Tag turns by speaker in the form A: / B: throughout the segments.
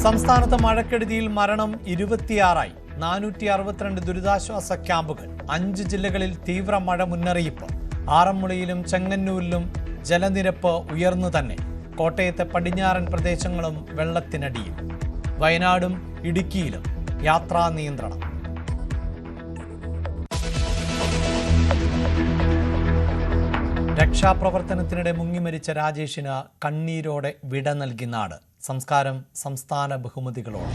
A: സംസ്ഥാനത്ത് മഴക്കെടുതിയിൽ മരണം 26ആയി. 462 ദുരിതാശ്വാസ ക്യാമ്പുകൾ. 5 ജില്ലകളിൽ തീവ്ര മഴ മുന്നറിയിപ്പ്. ആറന്മുളയിലും ചെങ്ങന്നൂരിലും ജലനിരപ്പ് ഉയർന്നു തന്നെ. കോട്ടയത്തെ പടിഞ്ഞാറൻ പ്രദേശങ്ങളും വെള്ളത്തിനടിയിൽ. വയനാടും ഇടുക്കിയിലും യാത്രാ നിയന്ത്രണം. രക്ഷാപ്രവർത്തനത്തിനിടെ മുങ്ങിമരിച്ച രാജേഷിന് കണ്ണീരോടെ വിട നൽകി നാട്. സംസ്കാരം സംസ്ഥാന ബഹുമതികളോടെ.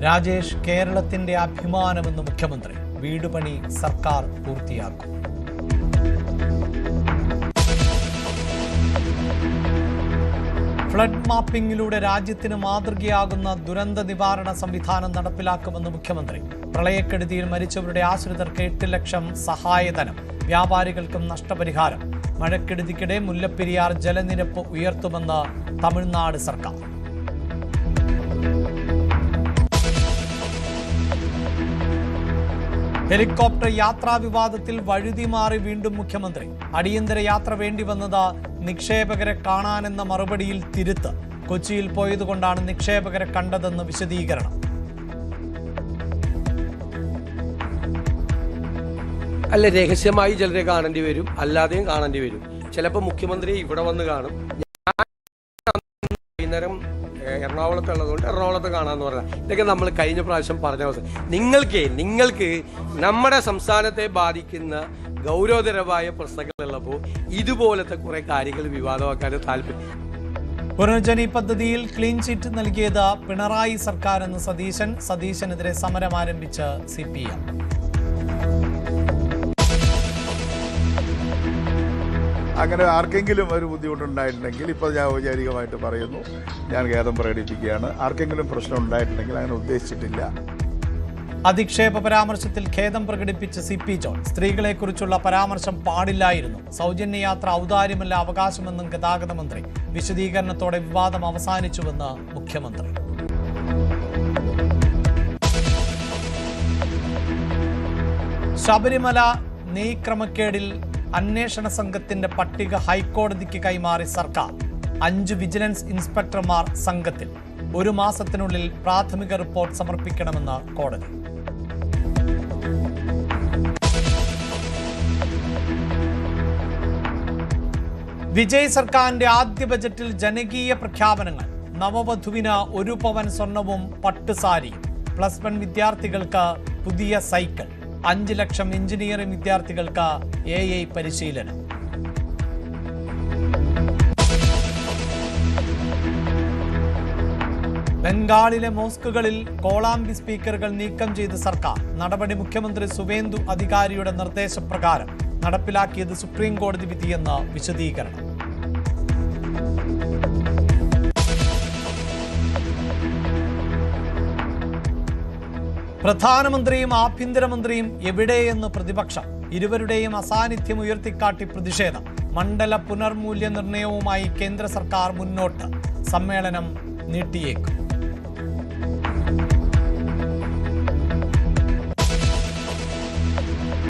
A: രാജേഷ് കേരളത്തിന്റെ അഭിമാനമെന്ന് മുഖ്യമന്ത്രി. വീടുപണി സർക്കാർ പൂർത്തിയാക്കും. ഫ്ലഡ് മാപ്പിംഗിലൂടെ രാജ്യത്തിന് മാതൃകയാകുന്ന ദുരന്ത നിവാരണ സംവിധാനം നടപ്പിലാക്കുമെന്ന് മുഖ്യമന്ത്രി. പ്രളയക്കെടുതിയിൽ മരിച്ചവരുടെ ആശ്രിതർക്ക് 8 ലക്ഷം സഹായധനം. വ്യാപാരികൾക്കും നഷ്ടപരിഹാരം. മഴക്കെടുതിക്കിടെ മുല്ലപ്പെരിയാർ ജലനിരപ്പ് ഉയർത്തുമെന്ന് തമിഴ്നാട് സർക്കാർ. ഹെലികോപ്റ്റർ യാത്രാ വിവാദത്തിൽ വഴുതിമാറി വീണ്ടും മുഖ്യമന്ത്രി. അടിയന്തര യാത്ര വേണ്ടിവന്നത് നിക്ഷേപകരെ കാണാനെന്ന മറുപടിയിൽ തിരുത്ത്. കൊച്ചിയിൽ പോയതുകൊണ്ടാണ് നിക്ഷേപകരെ കണ്ടതെന്ന് വിശദീകരണം.
B: അല്ല, രഹസ്യമായി ചിലരെ കാണേണ്ടി വരും, അല്ലാതെയും കാണേണ്ടി വരും. ചിലപ്പോൾ മുഖ്യമന്ത്രി ഇവിടെ വന്ന് കാണും. വൈകുന്നേരം എറണാകുളത്തുള്ളതുകൊണ്ട് എറണാകുളത്ത് കാണാമെന്ന് പറഞ്ഞാൽ ഇതൊക്കെ നമ്മൾ കഴിഞ്ഞ പ്രാവശ്യം പറഞ്ഞ അവസരം. നിങ്ങൾക്ക് നമ്മുടെ സംസ്ഥാനത്തെ ബാധിക്കുന്ന ഗൗരവതരമായ പ്രശ്നങ്ങളുള്ളപ്പോൾ ഇതുപോലത്തെ കുറെ കാര്യങ്ങൾ വിവാദമാക്കാൻ താല്പര്യം.
A: പുനർജനി പദ്ധതിയിൽ ക്ലീൻ ചിറ്റ് നൽകിയത് പിണറായി സർക്കാർ എന്ന് സതീശനെതിരെ സമരം ആരംഭിച്ച് CPM.
C: അങ്ങനെ ആർക്കെങ്കിലും ഒരു ബുദ്ധിമുട്ടുണ്ടായിട്ടുണ്ടെങ്കിൽ ഇപ്പോൾ ഞാൻ ഔപചാരികമായിട്ട് പറയുന്നു, ഞാൻ ഖേദം പ്രകടിപ്പിക്കുകയാണ്. ആർക്കെങ്കിലും പ്രശ്നം ഉണ്ടായിട്ടുണ്ടെങ്കിൽ അങ്ങനെ ഉദ്ദേശിച്ചിട്ടില്ല.
A: അധിക്ഷേപ പരാമർശത്തിൽ ഖേദം പ്രകടിപ്പിച്ച് CP ജോൺ. സ്ത്രീകളെക്കുറിച്ചുള്ള പരാമർശം പാടില്ലായിരുന്നു. സൗജന്യ യാത്ര ഔദാര്യമല്ല അവകാശമെന്നും ഗതാഗത മന്ത്രി. വിശദീകരണത്തോടെ വിവാദം അവസാനിച്ചുവെന്ന് മുഖ്യമന്ത്രി. ശബരിമല നെയ്ക്രമക്കേടിൽ അന്വേഷണ സംഘത്തിന്റെ പട്ടിക ഹൈക്കോടതിക്ക് കൈമാറി സർക്കാർ. 5 വിജിലൻസ് ഇൻസ്പെക്ടർമാർ സംഘത്തിൽ. 1 മാസത്തിനുള്ളിൽ പ്രാഥമിക റിപ്പോർട്ട് സമർപ്പിക്കണമെന്ന് കോടതി. വിജയ് സർക്കാരിന്റെ ആദ്യ ബജറ്റിൽ ജനകീയ പ്രഖ്യാപനങ്ങൾ. നവവധുവിന് 1 പവൻ സ്വർണവും പട്ടുസാരിയും. +1 വിദ്യാർത്ഥികൾക്ക് പുതിയ സൈക്കിൾ. 5 ലക്ഷം എഞ്ചിനീയറിംഗ് വിദ്യാർത്ഥികൾക്ക് AI പരിശീലനം. ബംഗാളിലെ മോസ്കുകളിൽ കോളാമ്പി സ്പീക്കറുകൾ നീക്കം ചെയ്ത് സർക്കാർ. നടപടി മുഖ്യമന്ത്രി സുവേന്ദു അധികാരിയുടെ നിർദ്ദേശപ്രകാരം. നടപ്പിലാക്കിയത് സുപ്രീം കോടതി വിധിയെന്ന് വിശദീകരണം. പ്രധാനമന്ത്രിയും ആഭ്യന്തരമന്ത്രിയും എവിടെയെന്ന് പ്രതിപക്ഷം. ഇരുവരുടെയും അസാന്നിധ്യം ഉയർത്തിക്കാട്ടി പ്രതിഷേധം. മണ്ഡല പുനർമൂല്യനിർണയവുമായി കേന്ദ്ര സർക്കാർ മുന്നോട്ട്. സമ്മേളനം നീട്ടിയേക്കും.